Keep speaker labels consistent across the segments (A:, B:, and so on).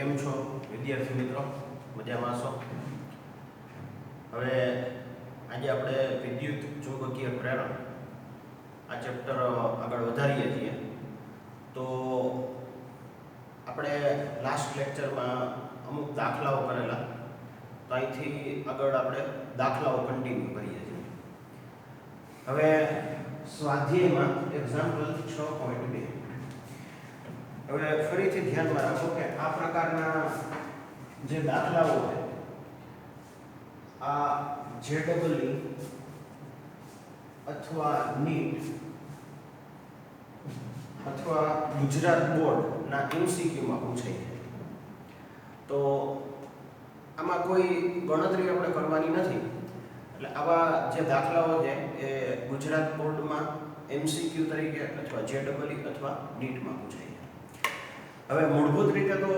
A: કેમ છો વિદ્યાર્થી મિત્રો? મજામાં છો? હવે આજે આપણે વિદ્યુત ચુંબકીય પ્રેરણ આ ચેપ્ટર આગળ વધારીએ છીએ. તો આપણે લાસ્ટ લેક્ચરમાં અમુક દાખલાઓ કરેલા, તો અહીંથી આગળ આપણે દાખલાઓ કન્ટિન્યુ કરીએ છીએ. હવે સ્વાધ્યાયમાં એક્ઝામ્પલ 6.2. હવે ફરીથી ધ્યાનમાં રાખો કે આ પ્રકારના જે દાખલાઓ છે, આ JEE અથવા નીટ અથવા ગુજરાત બોર્ડના MCQમાં પૂછાય છે. તો આમાં કોઈ ગણતરી આપણે કરવાની નથી. એટલે આવા જે દાખલાઓ છે એ ગુજરાત બોર્ડમાં MCQ તરીકે અથવા JEE અથવા નીટમાં પૂછાય છે. હવે મૂળભૂત રીતે તો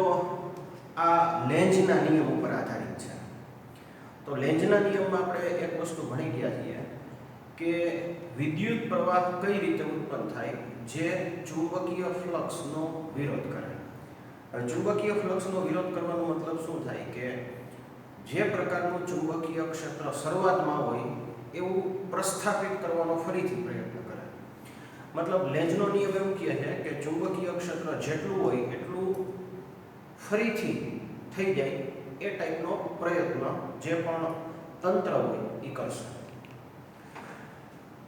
A: આ લેન્ઝના નિયમ ઉપર આધારિત છે. તો લેન્ઝના નિયમમાં આપણે એક વસ્તુ ભણી ગયા છીએ કે વિદ્યુત પ્રવાહ કઈ રીતે ઉત્પન્ન થાય જે ચુંબકીય ફ્લક્સનો વિરોધ કરે. હવે ચુંબકીય ફ્લક્સનો વિરોધ કરવાનો મતલબ શું થાય કે જે પ્રકારનું ચુંબકીય ક્ષેત્ર શરૂઆતમાં હોય એવું પ્રસ્થાપિત કરવાનો ફરીથી પ્રયત્ન કરે. મતલબ લેન્ઝનો નિયમ એવું કહે છે કે ચુંબકીય ક્ષેત્ર જેટલું હોય એટલું ફરીથી થઈ જાય એ ટાઈપનો પ્રયત્ન જે પણ તંત્ર હોય એ કરશે.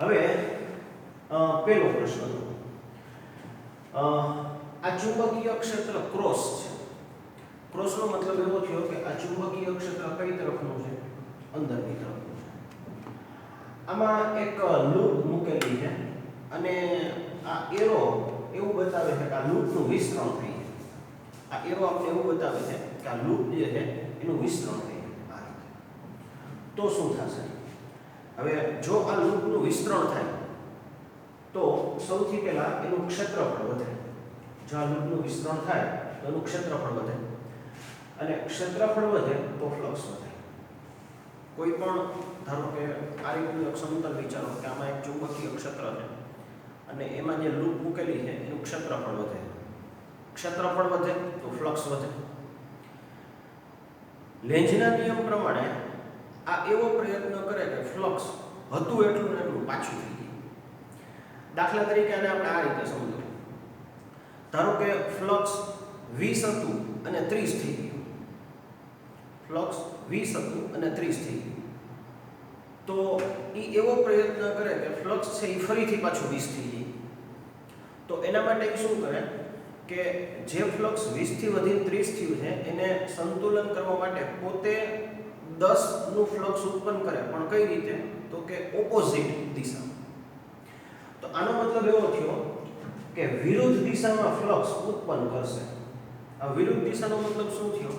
A: હવે પહેલો પ્રશ્ન, આ ચુંબકીય ક્ષેત્ર ક્રોસ છે. ક્રોસનો મતલબ એવો થયો કે આ ચુંબકીય ક્ષેત્ર કઈ તરફનું છે? અંદરની તરફનું છે. આમાં એક લૂપ મૂકેલી છે અને આ એરો એવું બતાવે છે કે આ લૂપનું વિસ્તરણ થઈ છે. આ એરો આપણે એવું બતાવે છે કે આ લૂપ જે છે એનું વિસ્તરણ થઈ છે. આ રીતે તો શું થશે? હવે જો આ લૂપનું વિસ્તરણ થાય તો સૌથી પહેલા એનું ક્ષેત્રફળ વધે. જો આ લૂપનું વિસ્તરણ થાય તો એનું ક્ષેત્રફળ વધે અને ક્ષેત્રફળ વધે તો ફ્લક્સ વધે. કોઈ પણ ધારો કે આ રીતનું એક સમતલ વિચારો કે આમાં એક ચુંબકીય ક્ષેત્ર છે અને એમાં જે લૂપ મૂકેલી છે એનું ક્ષેત્રફળ વધે. ક્ષેત્રફળ વધે તો ફ્લક્સ વધે. લેન્ઝના નિયમ પ્રમાણે આ એવો પ્રયત્ન કરે કે ફ્લક્સ હતું એટલું ને એટલું પાછું થઈ જાય. દાખલા તરીકે આને આપણે આ રીતે સમજો. ધારો કે ફ્લક્સ 20 હતું અને 30 થઈ ગયું. ફ્લક્સ 20 હતું અને 30 થઈ ગયું. તો એ એવો પ્રયત્ન કરે કે ફ્લક્સ છે એ ફરીથી પાછું 20 થઈ જાય. તો એના માટે શું કરે કે જે ફ્લક્સ 20 થી વધીને 30 થયું છે એને સંતુલન કરવા માટે પોતે 10 નું ફ્લક્સ ઉત્પન્ન કરે. પણ કઈ રીતે? તો કે ઓપોઝિટ દિશામાં. તો આનો મતલબ એવો થયો કે વિરુદ્ધ દિશામાં ફ્લક્સ ઉત્પન્ન કરશે. આ વિરુદ્ધ દિશાનો મતલબ શું થયો?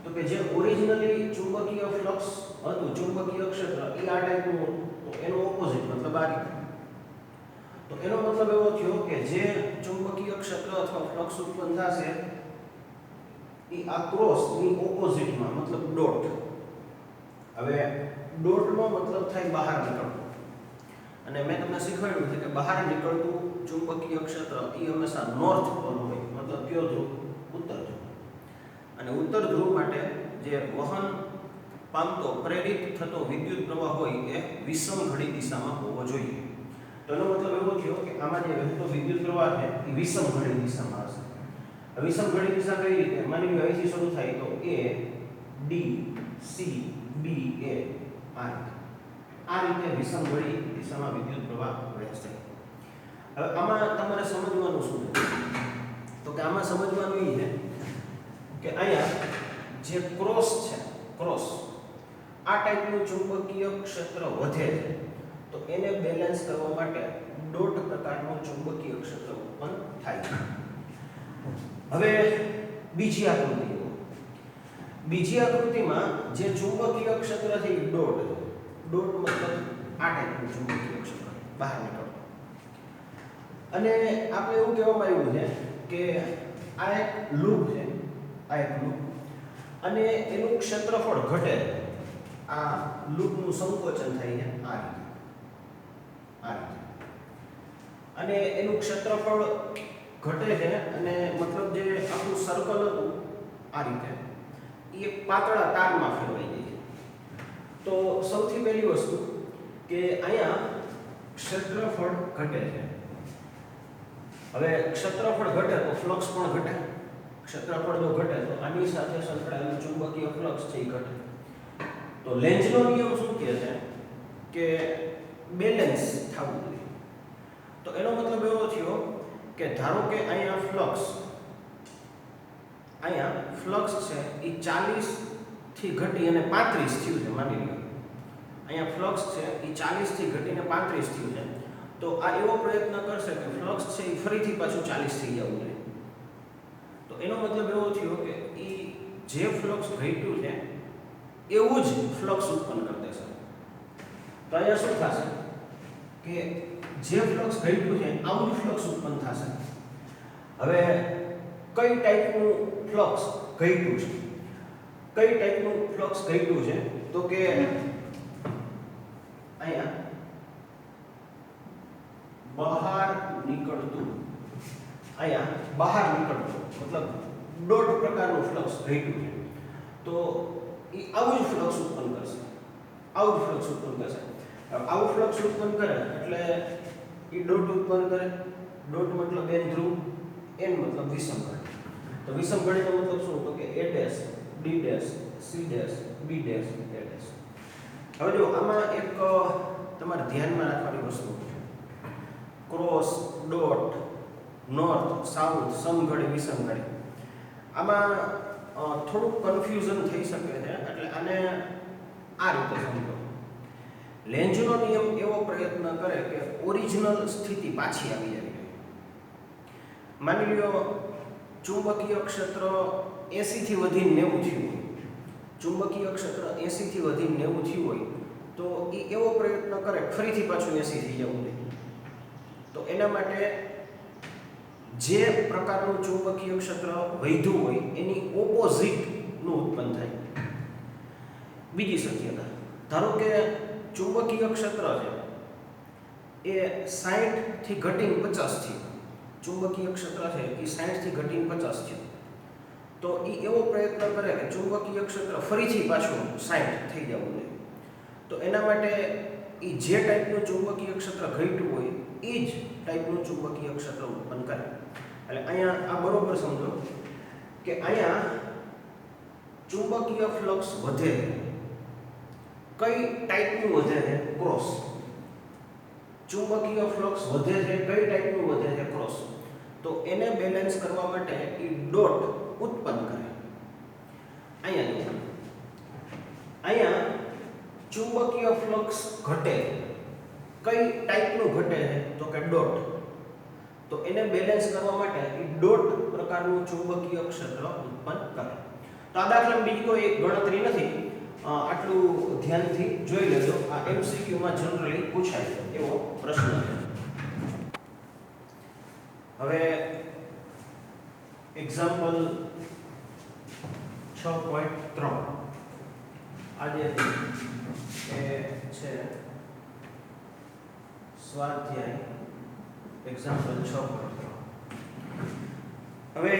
A: તો કે જે ઓરિજિનલી ચુંબકીય ફ્લક્સ હતું, ચુંબકીય ક્ષેત્ર એ આ ટાઈપનું હતું, તો એનો ઓપોઝિટ મતલબ આ રીતે. તો એનો મતલબ એવો થયો કે જે ચુંબકીય ક્ષેત્ર અથવા ફ્લક્સ ઉત્પન્ન થશે એ આ ક્રોસની ઓપોઝિટમાં મતલબ ડોટ. હવે ડોટનો મતલબ થાય બહાર નીકળવું. અને મેં તમને શીખવાડ્યું છે કે બહાર નીકળતું ચુંબકીય ક્ષેત્ર એ હંમેશા નોર્થ પોલ હોય, મતલબ કયો ધ્રુવ? ઉત્તર ધ્રુવ. અને ઉત્તર ધ્રુવ માટે જે વહન પામતો પ્રેરિત થતો વિદ્યુત પ્રવાહ હોય એ વિષમ ઘડી દિશામાં હોવો જોઈએ. તો એનો મતલબ એવો થયો કે આમાં જે વહેતો વિદ્યુત પ્રવાહ છે એ વિષમ ઘડી દિશામાં હશે. વિષમ ઘડી દિશા કઈ રીતે? માની લો અહીંથી શરૂ થાય તો A D C B A આ રીતે વિષમ ઘડી દિશામાં વિદ્યુત પ્રવાહ વહેશે. હવે આમાં તમારે સમજવાનું શું છે? તો કે આમાં સમજવાનું એ છે કે અહીંયા જે ક્રોસ છે, ક્રોસ આ ટાઈપનું ચુંબકીય ક્ષેત્ર વધે છે તો એને બેલેન્સ કરવા માટે ડોટ પ્રકારનું ચુંબકીય ક્ષેત્ર ઉત્પન્ન થાય છે. હવે બીજી આકૃતિ. બીજી આકૃતિમાં જે ચુંબકીય ક્ષેત્ર છે એ ડોટ છે. ડોટ મતલબ આ ટાઈપનું ચુંબકીય ક્ષેત્ર બહાર નીકળતું. અને આપણે એવું કહેવામાં આવ્યું છે કે આ એક લૂપ છે, આ એક લૂપ, અને એનું ક્ષેત્રફળ ઘટે. આ લૂપનું સંકોચન થાય છે આ રીતે. અને એનું ક્ષેત્રફળ ઘટે છે અને મતલબ જે આખું સર્કલ હતું આ રીતે એ એક પાતળા તારમાં ફેરવાઈ જાય છે. તો સૌથી પહેલી વસ્તુ કે અહીંયા ક્ષેત્રફળ ઘટે છે. હવે ક્ષેત્રફળ ઘટે તો ફ્લક્સ પણ ઘટે. ક્ષેત્રફળ જો ઘટે તો આની સાથે સંકળાયેલું ચુંબકીય ફ્લક્સ છે એ ઘટે. તો લેન્ઝનો નિયમ શું કહે છે કે બેલેન્સ થવું જોઈએ. તો એનો મતલબ એવો થયો કે ધારો કે અહીંયા ફ્લક્સ છે એ 40 થી ઘટી અને 35 થયું છે માની લો. અહીંયા ફ્લક્સ છે એ 40 થી ઘટીને 35 થયું છે. તો આ એવો પ્રયત્ન કરશે કે ફ્લક્સ છે એ ફરીથી પાછું 40 થઈ જવું જોઈએ. તો એનો મતલબ એવો થયો કે એ જે ફ્લક્સ ઘટ્યું છે એવું જ ફ્લક્સ ઉત્પન્ન કરી દેશે. તો અહીંયા શું થશે કે જે ફ્લક્સ ઘટ્યું છે આવું જ ફ્લક્સ ઉત્પન્ન થશે. હવે કઈ ટાઈપનું ફ્લક્સ ઘટ્યું છે? કઈ ટાઈપનું ફ્લક્સ ઘટ્યું છે? તો કે અહીંયા બહાર નીકળતું મતલબ ડોટ પ્રકારનું ફ્લક્સ ઘટ્યું છે. તો એ આવું જ ફ્લક્સ ઉત્પન્ન કરશે. આવું ફ્લક્સ ઉત્પન્ન કરે એટલે એ ડોટ ઉત્પન્ન કરે. ડોટ મતલબ n ધ્રુવ, n મતલબ વિષમઘન. તો વિષમઘનનો મતલબ શું? તો કે a dash, d dash, c dash, b dash, a dash. હવે જો આમાં એક તમારે ધ્યાનમાં રાખવાની વસ્તુ છે. ક્રોસ, ડોટ, નોર્થ, સાઉથ, સમઘડી, વિષમઘડી. આમાં થોડુંક કન્ફ્યુઝન થઈ શકે છે. એટલે આને આ રીતે સમજો. લેન્ઝનો નિયમ એવો પ્રયત્ન કરે કે ઓરિજિનલ સ્થિતિ પાછી આવી જાય. માની લો ચુંબકીય ક્ષેત્ર 80 થી વધીને 90 થયું હોય. ચુંબકીય ક્ષેત્ર 80 થી વધીને 90 થયું હોય તો એ એવો પ્રયત્ન કરે ફરીથી પાછું 80 થઈ જવું જોઈએ. તો એના માટે જે પ્રકારનું ચુંબકીય ક્ષેત્ર વધ્યું હોય એની ઓપોઝિટ નું ઉત્પન્ન થાય. બીજી શક્યતા, ધારો કે ચુંબકીય ક્ષેત્ર છે એ 60 થી ઘટીને 50 થયું. ચુંબકીય ક્ષેત્ર છે એ 60 થી ઘટીને 50 થયું. તો એ એવો પ્રયત્ન કરે કે ચુંબકીય ક્ષેત્ર ફરીથી પાછું 60 થઈ જવું જોઈએ. તો એના માટે એ જે ટાઈપનું ચુંબકીય ક્ષેત્ર ઘટ્યું હોય એ જ ટાઈપનું ચુંબકીય ક્ષેત્ર ઉત્પન્ન કરે. એટલે અહીંયા આ બરોબર સમજો કે અહીંયા ચુંબકીય ફ્લક્સ વધે. કઈ ટાઈપનું વધે છે? ક્રોસ. ચુંબકીય ફ્લક્સ વધે છે કઈ ટાઈપનું વધે છે? ક્રોસ. તો એને બેલેન્સ કરવા માટે એ ડોટ ઉત્પન્ન કરે. અહીંયા ચુંબકીય ફ્લક્સ ઘટે. કઈ ટાઈપનું ઘટે છે? તો કે ડોટ. તો એને બેલેન્સ કરવા માટે એ ડોટ પ્રકારનું ચુંબકીય ક્ષેત્ર ઉત્પન્ન કરે. તો આ દાખલામાં બીજી કોઈ ગણતરી નથી. આટલું ધ્યાનથી જોઈ લેજો. આ MCQ માં જનરલી પૂછાય એવો પ્રશ્ન છે. હવે એક્ઝામ્પલ 6.3 આજે એ છે સ્વાધ્યાય એક્ઝામ્પલ 6.3. હવે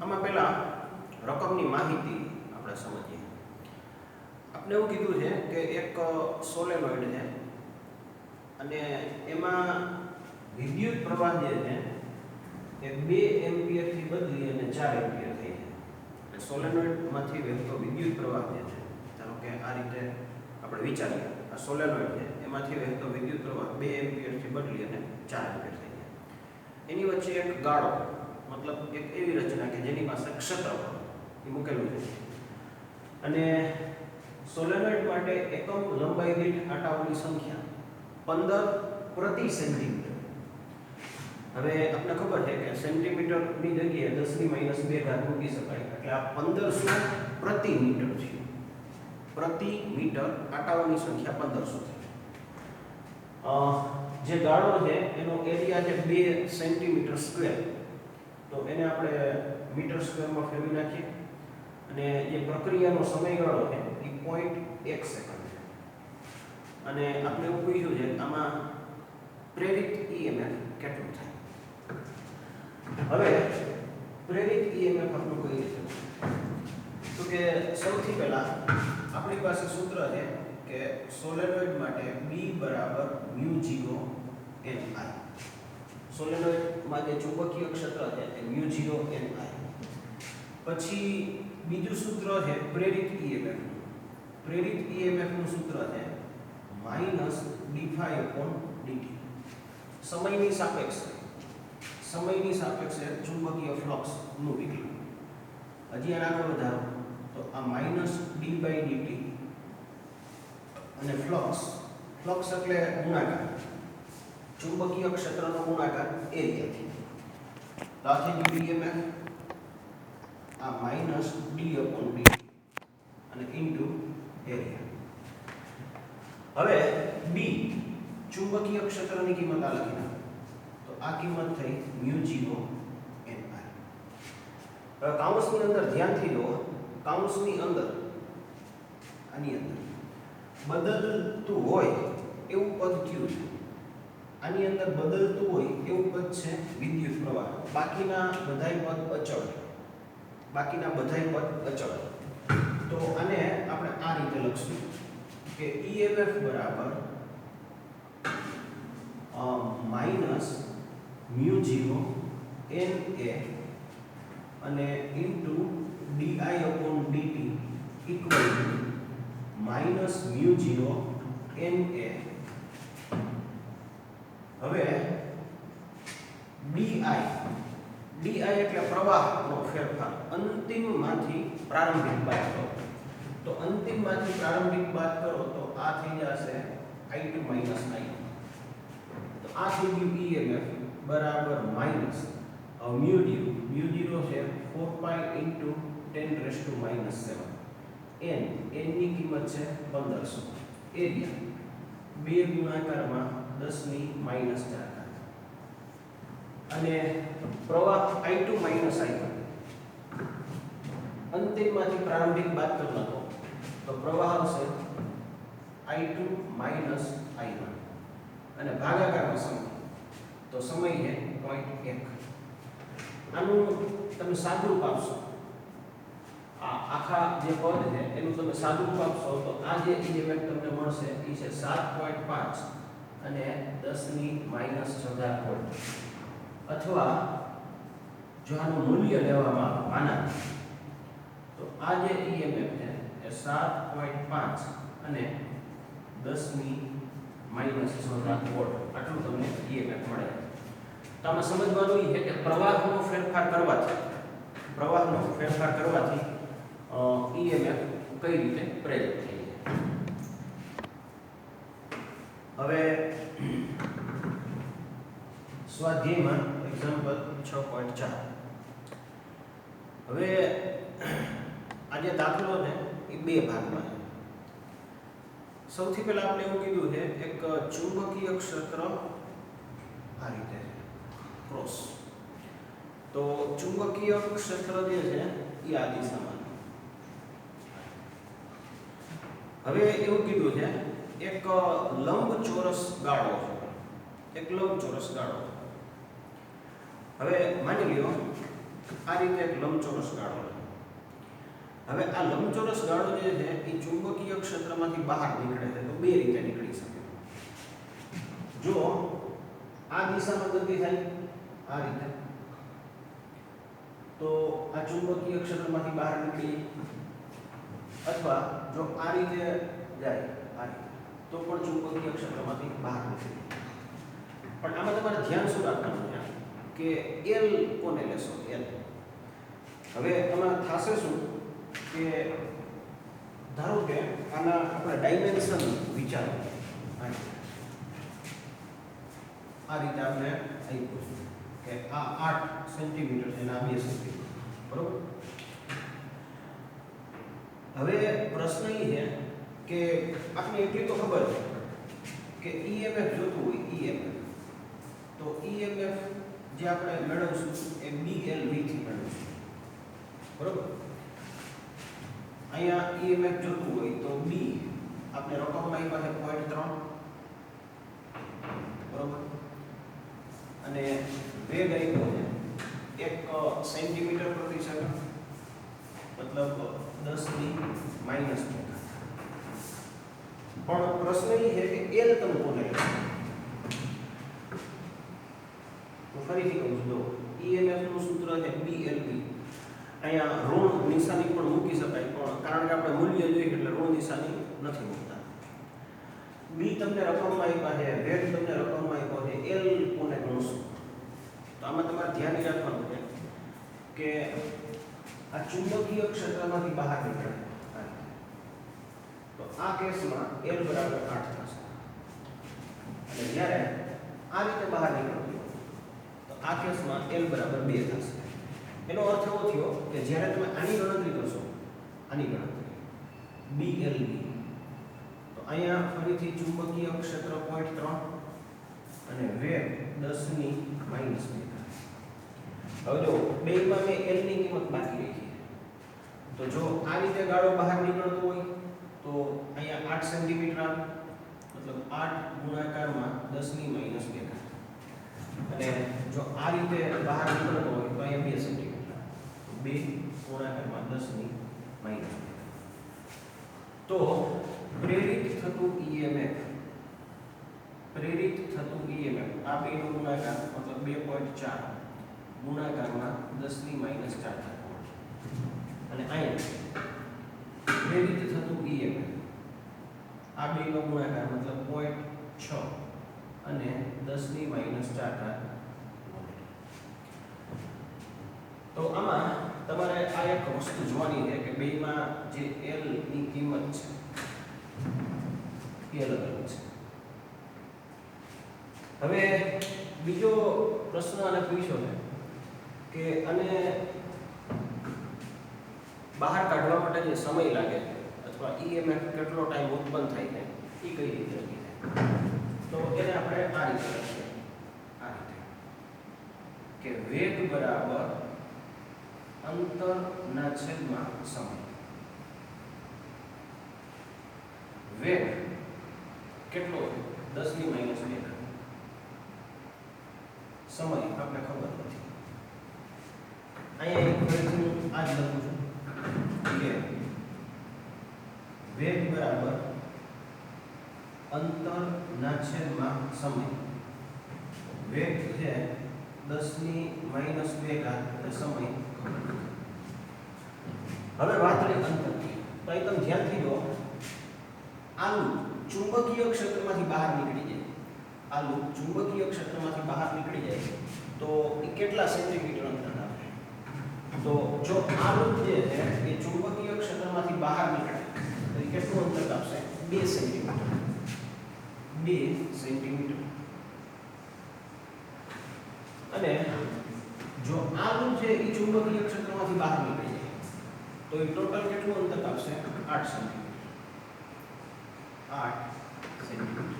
A: આમાં પહેલા રકમની માહિતી આપણે સમજીએ. આપણે એવું કીધું છે કે એક સોલેનોઇડ છે અને એમાં વિદ્યુત પ્રવાહ જે છે એ 2 એમ્પિયર થી બદલી અને 4 એમ્પિયર થઈ જાય. એટલે સોલેનોઇડ માંથી વહેતો વિદ્યુત પ્રવાહ જે છે, ધારો કે આ રીતે આપણે વિચારીએ, આ સોલેનોઇડ છે એમાંથી વહેતો વિદ્યુત પ્રવાહ 2 એમ્પિયર થી બદલી અને 4 એમ્પિયર થઈ જાય. એની વચ્ચે એક ગાળો, મતલબ એક એવી રચના કે જેની પાસે ક્ષેત્રફળ એ મૂકેલું છે અને સોલેનોઇડ માટે એકમ લંબાઈ દીઠ આંટાઓની સંખ્યા 15 પ્રતિ સેન્ટીમીટર. હવે આપણે ખબર છે કે સેન્ટીમીટરની જગ્યાએ 10⁻² ઘાત મૂકી શકાય. એટલે આ 1500 પ્રતિ મીટર છે. પ્રતિ મીટર આંટાઓની સંખ્યા 1500 છે. જે ગાળો છે એનો એરિયા છે 2 સેન્ટીમીટર સ્ક્વેર. તો એને આપણે મીટર સ્ક્વેરમાં ફેરવી નાખીએ અને જે પ્રક્રિયાનો સમયગાળો છે એ 0.1 સેકન્ડ છે. અને આપણે એવું પૂછ્યું છે આમાં પ્રેરિત EMF કેટલું થાય. હવે પ્રેરિત EMF આપણું કઈ રીતે સૌથી પહેલા આપણી પાસે સૂત્ર છે કે સોલેનોઇડ માટે B બરાબર μ0 Ni. સોલેનોઇડમાં જે ચુંબકીય ક્ષેત્ર છે એ μ0 Ni. પછી બીજું સૂત્ર છે પ્રેરિત EMF. પ્રેરિત EMF નું સૂત્ર છે -d∅dt. સમયની સાપેક્ષે ચુંબકીય ફ્લક્સ નું વિકલન. હજી આગળ વધારો તો આ -d/dt અને ફ્લક્સ એટલે ગુણાકાર, ચુંબકીય ક્ષેત્રનો ગુણાકાર એરિયાથી. તો આ થઈ ગયું EMF, આ -d/dt અને ઇન્ટુ એરિયા. હવે B ચુંબકીય ક્ષેત્રની કિંમત આ લખી નાખો. તો આ કિંમત થઈ μ0 Ni. હવે કૌંસની અંદર ધ્યાનથી લો, કૌંસની અંદર આની અંદર બદલતું હોય એવું પદ કયું છે? આની અંદર બદલતું હોય એવું પદ છે વિદ્યુત પ્રવાહ. બાકીના બધાય પદ અચળ. તો આને આપણે આ રીતે લખશું કે EMF બરાબર -μ0 Na અને into di/dt equal to -μ0 Na. હવે di એટલે પ્રવાહનો ફેરફાર, અંતિમમાંથી પ્રારંભિક બાદ કરો. તો અંતિમમાંથી પ્રારંભિક બાદ કરો તો આ થઈ જશે I2 - I1. તો આ થઈ ગયું EMF બરાબર μ0 છે 4π × 10⁻⁻⁷. n ની કિંમત છે 1500. એરિયા 2 ગુણાકારમાં 10⁻⁻⁴. અને પ્રવાહ I2 - I1 અંતિમમાંથી પ્રારંભિક બાદ કરી નાખો તો પ્રવાહ આવશે I2 - I1 અને ભાગાકારમાં સમય, તો સમય છે 0.1. આનું તમે સાદુરૂપ આપશો, આ આખા જે પદ છે એનું તમે સાદુરૂપ આપશો તો આ જે EMF તમને મળશે એ છે 7.5 અને 10⁻⁴ વોલ્ટ. અથવા જો આનું મૂલ્ય લેવામાં આના તો આ જે EMF છે એ 7.5 અને 10⁻⁴ વોલ્ટ આટલું તમને EMF મળે. તો આમાં સમજવાનું એ છે કે પ્રવાહનો ફેરફાર કરવાથી EMF કઈ રીતે પ્રેરિત થાય છે. હવે સ્વાધ્યાયમાં એક્ઝામ્પલ 6.4. હવે આ જે દાખલો છે એ બે ભાગમાં છે. સૌથી પહેલા આપણે એવું કીધું છે એક ચુંબકીય ક્ષેત્ર આ રીતે છે ક્રોસ. તો ચુંબકીય ક્ષેત્ર જે છે એ આ દિશામાં. હવે એવું કીધું છે એક લંબચોરસ ગાળો છે, હવે માની લ્યો આ રીતે એક લંબચોરસ ગાળો છે. હવે આ લંબચોરસ ગાળો જે છે એ ચુંબકીય ક્ષેત્રમાંથી બહાર નીકળે છે તો બે રીતે નીકળી શકે. જો આ દિશામાં ગતિ થાય આ રીતે તો આ ચુંબકીય ક્ષેત્રમાંથી બહાર નીકળી, અથવા જો આ રીતે જાય આ રીતે તો પણ ચુંબકીય ક્ષેત્રમાંથી બહાર નીકળી. પણ આમાં તમારે ધ્યાન શું રાખવાનું છે કે L કોને લેશો? L. હવે તમારે થશે શું કે ધારો કે આના આપણે ડાયમેન્શન વિચારો, આ રીતે આપણે આપ્યું કે આ 8 સેન્ટીમીટર છે અને આ 2 સેન્ટીમીટર, બરોબર. હવે પ્રશ્ન એ છે કે આપણે એટલી તો ખબર છે કે EMF જોતું હોય, EMF તો EMF જે આપણે મેળવશું એ BLV થી મેળવશું, બરોબર. અહીંયા EMF જોતું હોય તો B આપણે રકમમાં પાસે 0.3, બરોબર. અને વેગ આપ્યો છે 1 સેન્ટીમીટર પ્રતિ સેકન્ડ, મતલબ 10⁻⁷. માઇનસ 2 પણ પ્રશ્ન એ છે કે એલ તમે કોને લો? તો ફરીથી કહું છું, ઈએમએફ નું સૂત્ર છે BLB. અહીંયા ઋણ નિશાની પણ મૂકી શકાય, પણ કારણ કે આપણે મૂલ્ય જોઈએ એટલે ઋણ નિશાની નથી મૂકતા. બી તમને રકમમાં આપ્યા છે, વેગ તમને રકમમાં આપ્યો છે, એલ કોને ગણશું? તો આમાં તમારે ધ્યાન રાખવાનું છે કે આ ચુંબકીય ક્ષેત્રમાંથી બહાર નીકળે. તો આ કેસમાં L બરાબર 8 થશે. અને જ્યારે આ રીતે બહાર નીકળ્યું તો આ કેસમાં L બરાબર 2 થશે. એનો અર્થ એવો થયો કે જ્યારે તમે આની ગણતરી કરશો, આની ગણતરી BLB, તો અહીંયા ફરીથી ચુંબકીય ક્ષેત્ર 0.3 અને વેગ 10 ની -2. હવે જો બેમાં મેં L ની કિંમત બાકી રાખી. તો જો આ રીતે ગાળો બહાર નીકળતો હોય તો અહીંયા 8 સેન્ટીમીટર આવે, મતલબ 8 ગુણાકારમાં 10 ની -2. અને જો આ રીતે બહાર નીકળતો હોય તો અહીંયા 2 સેન્ટીમીટર, 2 ગુણાકારમાં 10 ની -2. તો પ્રેરિત થતું EMF આ બેનો ગુણાકાર મતલબ 2.4 ગુણાકારમાં 10 ની -4 થતો હોય. અને અહીંયા પ્રેરિત થતું EMF આ બેનો ગુણાકાર મતલબ 0.6 અને 10 ની -4. તો આમાં તમારે આ એક વસ્તુ જોવાની છે કે બેમાં જે L ની કિંમત છે એ અલગ અલગ છે. હવે બીજો પ્રશ્ન આને પૂછ્યો છે કે અને બહાર કાઢવા માટે જે સમય લાગે અથવા EMF કેટલો ટાઈમ ઉત્પન્ન થાય છે એ કઈ રીતે લખી છે? તો એને આપણે આ રીતે લખીએ, આ રીતે કે વેગ બરાબર અંતરના છેદમાં સમય. વેગ કેટલો? 10 ની -2. સમય આપણે ખબર નથી. અહીંયા એક ફરીથી આ જ લખું છું કે વેગ બરાબર અંતરના છેદમાં સમય. વેગ છે 10 ની -2 એટલે સમય. હવે વાત રહી અંતરની. તો એકદમ ધ્યાનથી જો, આનું ચુંબકીય ક્ષેત્રમાંથી બહાર નીકળી જાય, આનું ચુંબકીય ક્ષેત્રમાંથી બહાર નીકળી જાય તો એ કેટલા સેન્ટીમીટર અંતર આપે? તો જો આ લૂપ જે છે એ ચુંબકીય ક્ષેત્રમાંથી બહાર નીકળે તો એ કેટલું અંતર આપશે? 2 સેન્ટીમીટર. 2 સેન્ટીમીટર. અને જો આ લૂપ છે એ ચુંબકીય ક્ષેત્રમાંથી બહાર નીકળી જાય તો એ ટોટલ કેટલું અંતર આપશે? 8 સેન્ટીમીટર. 8 સેન્ટીમીટર.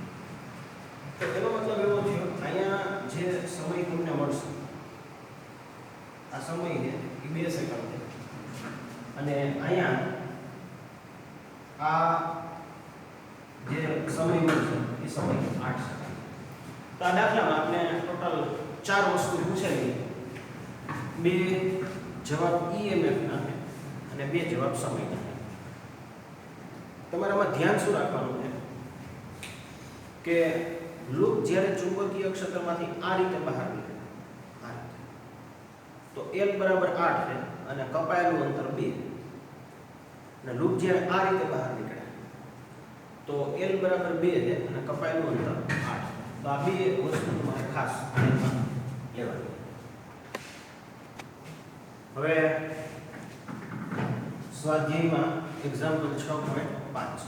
A: તો એનો મતલબ એવો થયો અહીંયા જે સમય તમને મળશે, આ સમય છે એ 2 સેકન્ડ છે. અને અહીંયા આ જે સમય મળશે એ સમય 8 સેકન્ડ. તો આ દાખલામાં આપણે ટોટલ 4 વસ્તુ પૂછેલી, 2 જવાબ EMF ના અને 2 જવાબ સમયના. તમારે આમાં ધ્યાન શું રાખવાનું છે કે લૂપ જ્યારે ચુંબકીય ક્ષેત્રમાંથી આ રીતે બહાર નીકળે, આ રીતે, તો L બરાબર 8 છે અને કપાયેલું અંતર 2. અને લૂપ જ્યારે આ રીતે બહાર નીકળે તો L બરાબર 2 છે અને કપાયેલું અંતર 8. તો આ 2 વસ્તુ તમારે ખાસ ધ્યાનમાં લેવાની. હવે સ્વાધ્યાયમાં એક્ઝામ્પલ 6.5.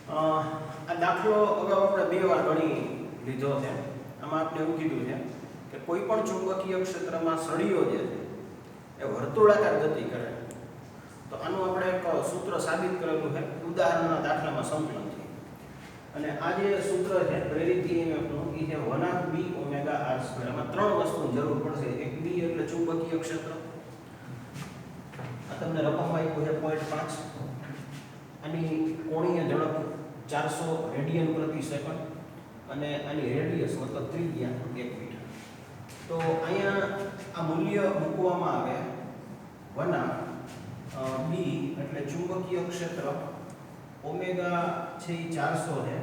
A: આ દાખલો અગાઉ આપણે 2 વાર ગણી લીધો છે. આમાં આપણે એવું કીધું છે કે કોઈ પણ ચુંબકીય ક્ષેત્રમાં સળીઓ જે છે એ વર્તુળાકાર ગતિ કરે તો આનું આપણે એક સૂત્ર સાબિત કરેલું છે ઉદાહરણના દાખલામાં સંકલનથી. અને આ જે સૂત્ર છે પ્રેરિત EMF નું એ છે 1/2 B ઓમેગા R સ્ક્વેર. આમાં 3 વસ્તુની જરૂર પડશે. એક B એટલે ચુંબકીય ક્ષેત્ર, આ તમને રકમમાં આપ્યું છે 0.5. આની કોણીય ઝડપ 400 રેડિયન પ્રતિ સેકન્ડ અને આની રેડિયસ મતલબ ત્રિજ્યા 1 મીટર. તો અહીંયા આ મૂલ્ય મૂકવામાં આવે 1/2 B એટલે ચુંબકીય ક્ષેત્ર ઓમેગા છે એ 400 છે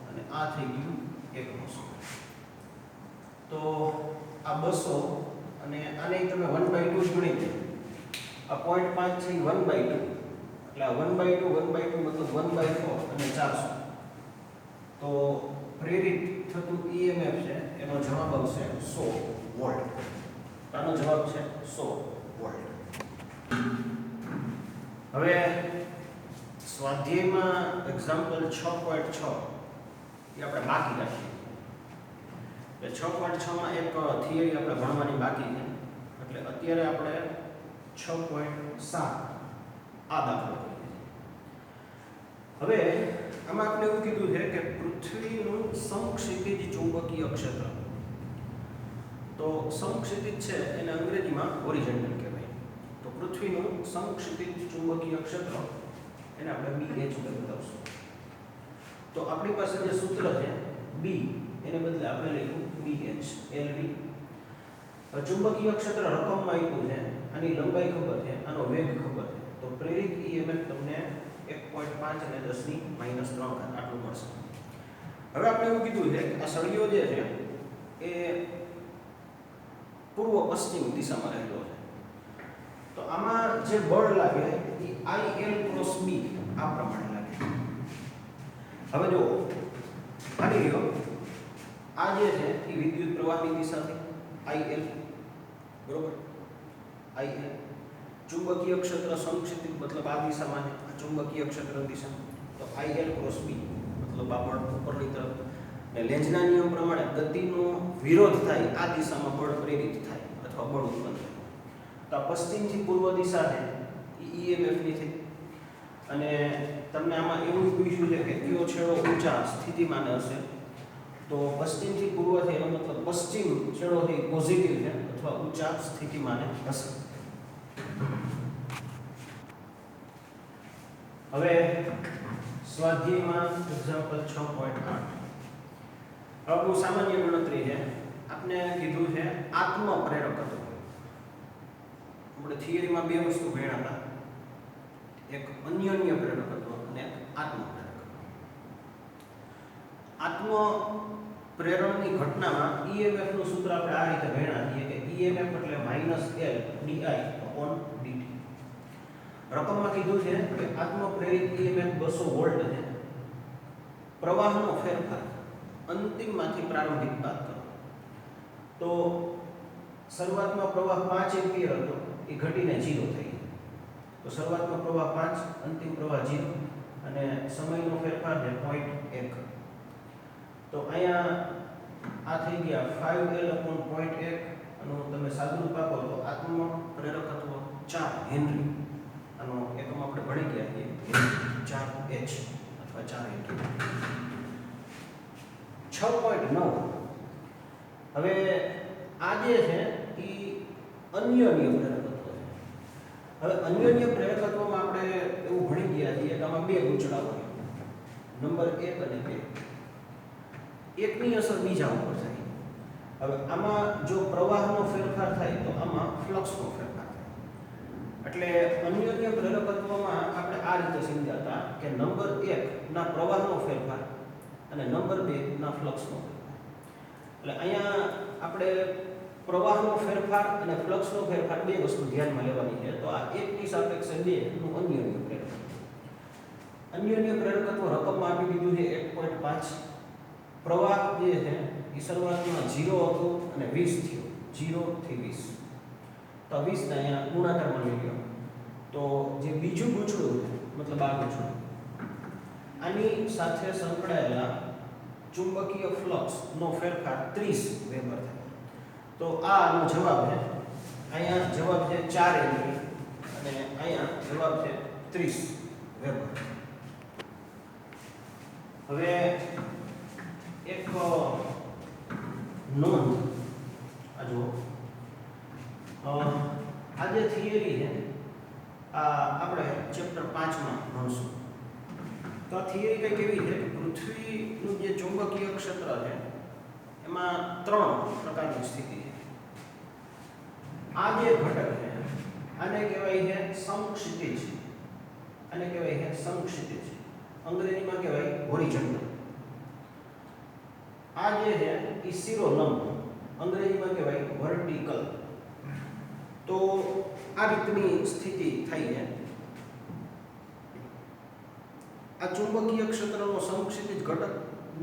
A: અને આ થઈ ગયું 100. તો આ 200 અને આને તમે 1/2 જ ગણી દો. આ 0.5 છે એ 1/2 એટલે આ 1/2 1/2 મતલબ 1/4 અને 400. તો પ્રેરિત થતું EMF છે એનો જવાબ આવશે 100 વોલ્ટ. આનો જવાબ છે 100 વોલ્ટ. હવે સ્વાધ્યાયમાં એક્ઝામ્પલ 6.6 એ આપણે બાકી રાખીએ. એટલે 6.6 માં એક થિયરી આપણે ભણવાની બાકી છે. એટલે અત્યારે આપણે 6.7 આ દાખલો કરીએ. હવે આમાં આપણે એવું કીધું છે કે પૃથ્વીનું સમક્ષિતિજ ચુંબકીય ક્ષેત્ર. તો સમક્ષિતિજ છે એને અંગ્રેજીમાં હોરિઝોન્ટલ કહેવાય. તો પૃથ્વીનું સમક્ષિતિજ ચુંબકીય ક્ષેત્ર એને આપણે BH બતાવશું. તો આપણી પાસે જે સૂત્ર છે B એને બદલે આપણે લખ્યું BH LV. ચુંબકીય ક્ષેત્ર રકમમાં આપ્યું છે, આની લંબાઈ ખબર છે, આનો વેગ ખબર છે. તો પ્રેરિત EMF તમને 1.5 અને 10⁻³ આટલું મળશે. હવે આપણે એવું કીધું છે કે આ સળિયો જે છે એ પૂર્વ પશ્ચિમ દિશામાં રહેલો છે. તો આમાં જે બળ લાગે એ IL × B આ પ્રમાણે લાગે. હવે જો માની લ્યો આ જે છે એ વિદ્યુત પ્રવાહની દિશા છે IL, બરોબર? IL ચુંબકીય ક્ષેત્ર સમક્ષિતિજ મતલબ આ દિશામાં છે, આ ચુંબકીય ક્ષેત્ર દિશા. તો IL × B મતલબ આ બળ ઉપરની તરફ. ને લેન્ઝના નિયમ પ્રમાણે ગતિનો વિરોધ થાય આ દિશામાં બળ પ્રેરિત થાય અથવા બળ ઉત્પન્ન થાય. તો આ પશ્ચિમથી પૂર્વ દિશા છે એ EMF ની છે. અને તમને આમાં એવું પૂછ્યું છે કે કયો છેડો ઊંચા સ્થિતિમાન હશે. તો પશ્ચિમથી પૂર્વ છે એનો મતલબ પશ્ચિમ છેડો છે પોઝિટિવ છે અથવા ઊંચા સ્થિતિમાને હશે. હવે સ્વાધ્યાયમાં એક્ઝામ્પલ 6.8 હવે બહુ સામાન્ય ગણતરી છે. આપણે કીધું છે આત્મપ્રેરકત્વ. આપણે થિયરીમાં બે વસ્તુ ભણ્યા હતા, એક અન્યોન્ય પ્રેરકત્વ અને એક આત્મપ્રેરકત્વ. આત્મ પ્રેરણની ઘટનામાં EMF નું સૂત્ર આપણે આ રીતે ભણ્યા છીએ કે EMF એટલે -L/di/dt. રકમમાં કીધું છે કે આત્મ પ્રેરિત EMF 200 વોલ્ટ છે. પ્રવાહનો ફેરફાર અંતિમમાંથી પ્રારંભિક બાદ કરો. તો શરૂઆતમાં પ્રવાહ 5 એમ્પિયર હતો એ ઘટીને 0 થઈ ગયો. તો શરૂઆતમાં પ્રવાહ 5, અંતિમ પ્રવાહ 0 અને સમયનો ફેરફાર છે 0.1. તો અહીંયા આ થઈ ગયા 5L/0.1 અને તમે સાદુરૂપ આપો તો આત્મ પ્રેરકત્વ 4 હેનરી. આનો એકમ આપણે ભણી ગયા છીએ 4H અથવા 4 હેનરી. 6.9 હવે આ જે છે એ અન્યોન્ય પ્રેરકત્વ છે. હવે અન્યોન્ય પ્રેરકત્વમાં આપણે એવું ભણી ગયા છીએ કે આમાં બે ગૂંચળાઓ હોય, નંબર 1 અને 2. એકની અસર બીજા ઉપર થાય. હવે આમાં જો પ્રવાહનો ફેરફાર થાય તો આમાં ફ્લક્સનો ફેરફાર થાય. એટલે અન્યોન્ય પ્રેરકત્વમાં આપણે આ રીતે સમજાતા કે નંબર 1 ના પ્રવાહનો ફેરફાર અને નંબર 2 ના ફ્લક્સનો ફેરફાર. એટલે અહીંયા આપણે પ્રવાહનો ફેરફાર અને ફ્લક્સનો ફેરફાર બે વસ્તુ ધ્યાનમાં લેવાની છે. તો આ એકની સાપેક્ષે 2 નું અન્યોન્ય પ્રેરકત્વ. અન્યોન્ય પ્રેરકત્વ રકમમાં આપી દીધું છે 1.5. પ્રવાહ જે છે એ શરૂઆતમાં 0 હતો અને 20 થયો, 0 થી 20. તો 20 ને અહીંયા ગુણાકારમાં લઈ લો. તો જે બીજું ગૂંચળું છે મતલબ આ ગૂંચળું, આની સાથે સંકળાયેલા ચુંબકીય ફ્લક્સ નો ફેરફાર 30 વેબર થાય. તો આનો જવાબ છે, અહીંયા જવાબ છે 4 હેનરી અને અહીંયા જવાબ છે 30 વેબર. હવે એક નોંધ આ જો આ જે થિયરી છે આ આપણે ચેપ્ટર 5 માં ભણશું. તો આ થિયરી કંઈક એવી છે કે પૃથ્વીનું જે ચુંબકીય ક્ષેત્ર છે એમાં 3 પ્રકારની સ્થિતિ છે. આ જે ઘટક છે આને કહેવાય છે સમક્ષિતિજ સમક્ષિતિજ, અંગ્રેજીમાં કહેવાય હોરિઝોન્ટલ. આ જે છે એ શિરોલંબ, અંગ્રેજીમાં કહેવાય વર્ટિકલ. તો આ રીતની સ્થિતિ થઈ છે. આ ચુંબકીય ક્ષેત્રનો સમક્ષિતિજ ઘટક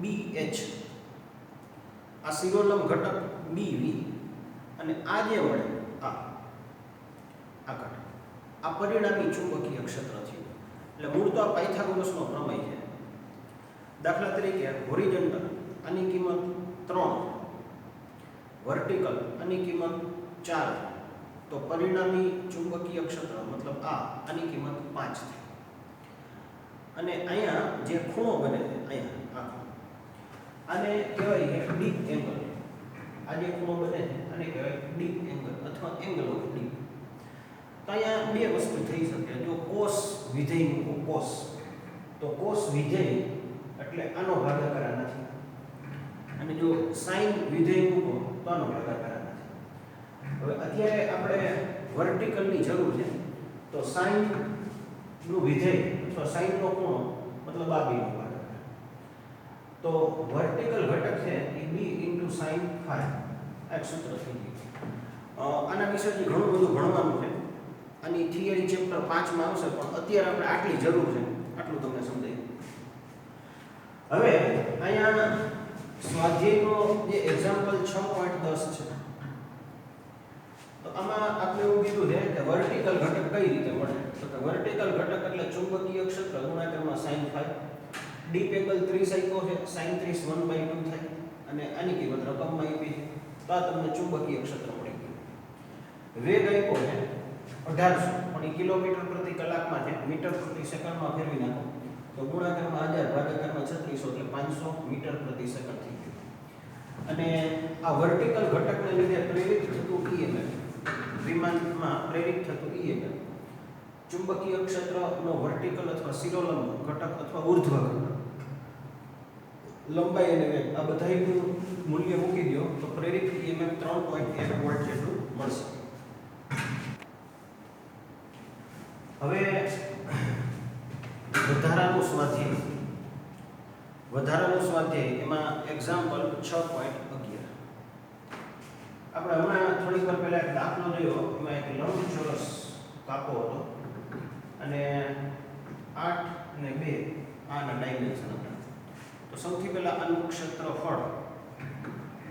A: BH, આ શિરોલંબ ઘટક BV, અને આ જે મળે આ ઘટક, આ પરિણામી ચુંબકીય ક્ષેત્ર છે. એટલે મૂળ તો આ પાયથાગોરસનો પ્રમેય છે. દાખલા તરીકે હોરિઝોન્ટલ આની કિંમત 3, વર્ટિકલ આની કિંમત 4, તો પરિણામી ચુંબકીય ક્ષેત્ર મતલબ આની કિંમત 5 થાય. અને અહીંયા જે ખૂણો બને છે, અહીંયા આને કહેવાય છે ડીપ એંગલ. આ જે ખૂણો બને છે આને કહેવાય ડીપ એંગલ અથવા એંગલ ઓફ ડીપ. તો અહીંયા બે વસ્તુ થઈ શકે. જો કોસ વિધેય મૂકો કોસ, તો કોસ વિધેય એટલે આનો ભાગાકાર આનાથી, અને જો સાઇન વિધેય મૂકો તો આનો ભાગાકાર આનાથી. હવે અત્યારે આપણે વર્ટિકલની જરૂર છે, તો સાઇન નું વિધેય અથવા સાઇન નો ખૂણો મતલબ આ b નો ભાગાકાર. તો વર્ટિકલ ઘટક છે એ b sin phi એક સૂત્ર થઈ ગયું. આના વિશે ઘણું બધું ભણવાનું છે. આની થિયરી ચેપ્ટર 5 માં આવશે, પણ અત્યારે આપણે આટલી જરૂર છે, આટલું તમને સમજાય. હવે અહીંયા સ્વાધ્યાયનો જે એક્ઝામ્પલ 6.10 છે, તો આમાં આપણે એવું કીધું છે કે વર્ટિકલ ઘટક કઈ રીતે મળે. તો કે વર્ટિકલ ઘટક એટલે ચુંબકીય ક્ષેત્ર ગુણાકારમાં sin phi. ડીપ એંગલ 30 આપ્યો છે, sin 30 1/2 થાય, અને આની કિંમત રકમમાં આપી છે. તો આ તમને ચુંબકીય ક્ષેત્ર મળી ગયું. વેગ આપ્યો છે 1800, પણ એ કિલોમીટર પ્રતિ કલાકમાં છે, મીટર પ્રતિ સેકન્ડમાં ફેરવી નાખો તો ગુણાકારમાં 1000 ભાગાકારમાં 3600 એટલે 500 મીટર પ્રતિ સેકન્ડ થઈ ગયું. અને આ વર્ટિકલ ઘટકને લીધે પ્રેરિત થતું EMF, વિમાનમાં પ્રેરિત થતું EMF, ચુંબકીય ક્ષેત્રનો વર્ટિકલ અથવા શિરોલંબ ઘટક અથવા ઉર્ધ્વ ઘટક, લંબાઈ અને વેગ આ બધાયનું મૂલ્ય મૂકી દો તો પ્રેરિત EMF 3.1 વોલ્ટ જેટલું મળશે. હવે વધારાનું સ્વાધ્યાય એમાં એક્ઝામ્પલ 6.11. આપણે હમણાં થોડીક વાર પહેલા એક દાખલો જોયો, એમાં એક લંબચોરસ કાપો હતો અને 8 અને 2 આના ડાયમેન્શન હતા. તો સૌથી પહેલા આનું ક્ષેત્રફળ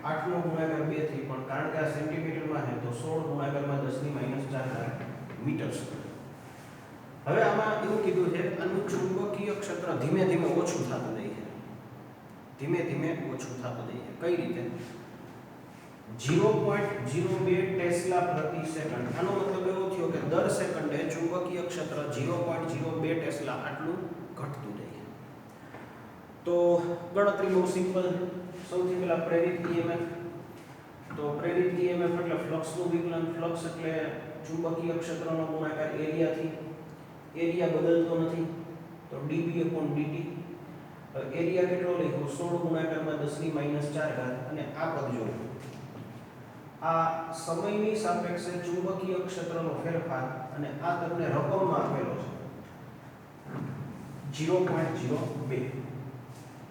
A: 8 નો ગુણાકાર 2 થી, પણ કારણ કે આ સેન્ટીમીટરમાં છે તો 16 ગુણાકારમાં 10⁻⁴ મીટર સ્ક્વેર. હવે આમાં એવું કીધું છે આનું ચુંબકીય ક્ષેત્ર ધીમે ધીમે ઓછું થતું જાય છે. ધીમે ધીમે ઓછું થતું જાય છે. કઈ રીતે? 0.02 ટેસ્લા પ્રતિ સેકન્ડ. આનો મતલબ એવો થયો કે દર સેકન્ડે ચુંબકીય ક્ષેત્ર 0.02 ટેસ્લા આટલું ઘટતું જાય છે. તો ગણતરી બહુ સિમ્પલ છે. સૌથી પહેલા પ્રેરિત EMF. તો પ્રેરિત EMF એટલે ફ્લક્સનું વિકલન. ફ્લક્સ એટલે ચુંબકીય ક્ષેત્રનો ગુણાકાર એરિયાથી. એરિયા બદલતો નથી, તો dB/dt. એરિયા કેટલો લખ્યો? 16 ગુણાકારમાં 10⁻⁴, અને આ પદ જો આ સમયની સાપેક્ષે ચુંબકીય ક્ષેત્રનો ફેરફાર, અને આ તમને રકમમાં આપેલો છે 0.02.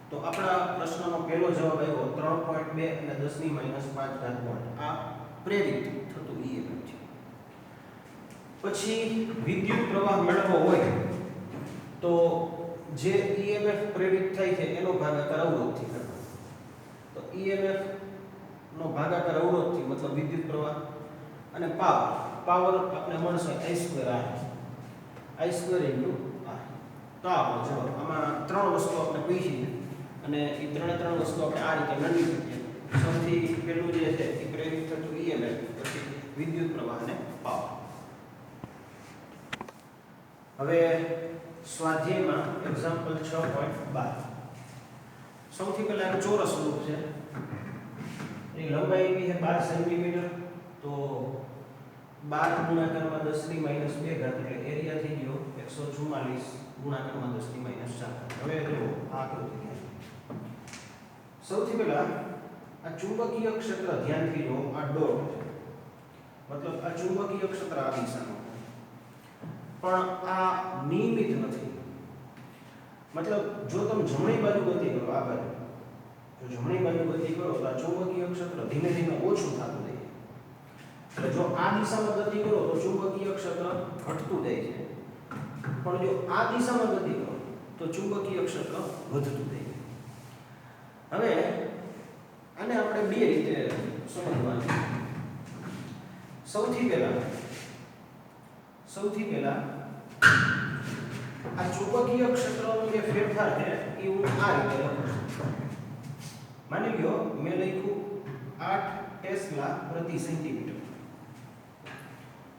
A: તો આપણા પ્રશ્નનો પહેલો જવાબ આવ્યો 3.2 અને 10⁻⁵ વોલ્ટ. આ પ્રેરિત થતું EMF છે. પછી વિદ્યુત પ્રવાહ મેળવવો હોય તો જે EMF પ્રેરિત થાય છે એનો ભાગાકાર અવરોધથી કરવો. તો EMF નો ભાગાકાર અવરોધથી મતલબ વિદ્યુત પ્રવાહ, અને પાવર આપણે મળશે I²R. I² × R. તો આપણો જવાબ. આમાં ત્રણ વસ્તુ આપણે પૂછી છે, અને એ ત્રણ વસ્તુ આપણે આ રીતે ગણી શકીએ. સૌથી પહેલું જે છે એ પ્રેરિત થતું EMF, પછી વિદ્યુત પ્રવાહ અને પાવર. હવે સ્વાધ્યાયમાં એક્ઝામ્પલ 6.12. સૌથી પહેલા એક ચોરસ રૂપ છે. એની લંબાઈ એવી છે 12 સેન્ટીમીટર. તો 12 ગુણાકારમાં 10⁻², એટલે એરિયા થઈ ગયો 144 ગુણાકારમાં 10⁻⁴. હવે જો આ આકૃતિ છે. સૌથી પહેલા આ ચુંબકીય ક્ષેત્ર ધ્યાનથી જો, આ ડોટ મતલબ આ ચુંબકીય ક્ષેત્ર આ દિશામાં, પણ આ નિયમિત નથી. મતલબ જો તમે જમણી બાજુ ગતિ કરો આ બાજુ, જો જમણી બાજુ ગતિ કરો તો આ ચુંબકીય ક્ષેત્ર ધીમે ધીમે ઓછું થતું જાય છે. એટલે જો આ દિશામાં ગતિ કરો તો ચુંબકીય ક્ષેત્ર ઘટતું જાય છે, પણ જો આ દિશામાં ગતિ કરો તો ચુંબકીય ક્ષેત્ર વધતું જાય છે. હવે આને આપણે બે રીતે સમજવાનું. સૌથી પહેલા આ ચુંબકીય ક્ષેત્રનો જે ફેરફાર છે એ હું આ રીતે લખું છું. માની લો મેં લખ્યું 8 ટેસ્લા પ્રતિ સેન્ટીમીટર.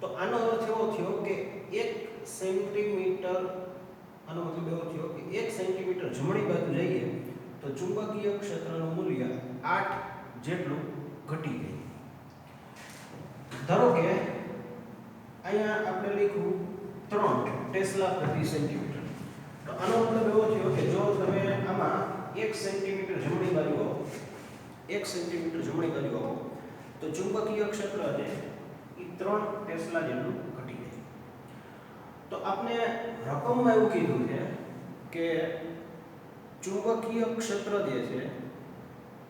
A: તો આનો અર્થ એવો થયો કે 1 સેન્ટીમીટર, આનો મતલબ એવો થયો કે 1 સેન્ટીમીટર જમણી બાજુ જઈએ તો ચુંબકીય ક્ષેત્રનું મૂલ્ય 8 જેટલું ઘટી જાય. ધારો કે અહીંયા આપણે લખ્યું 3 ટેસ્લા પ્રતિ સેન્ટીમીટર. તો આનો મતલબ એવો થયો કે જો તમે આમાં 1 સેન્ટીમીટર જમણી બાજુ આવો, 1 સેન્ટીમીટર જમણી બાજુ આવો તો ચુંબકીય ક્ષેત્ર છે એ 3 ટેસ્લા જેટલું ઘટી જાય. તો આપણે રકમમાં એવું કીધું છે કે ચુંબકીય ક્ષેત્ર જે છે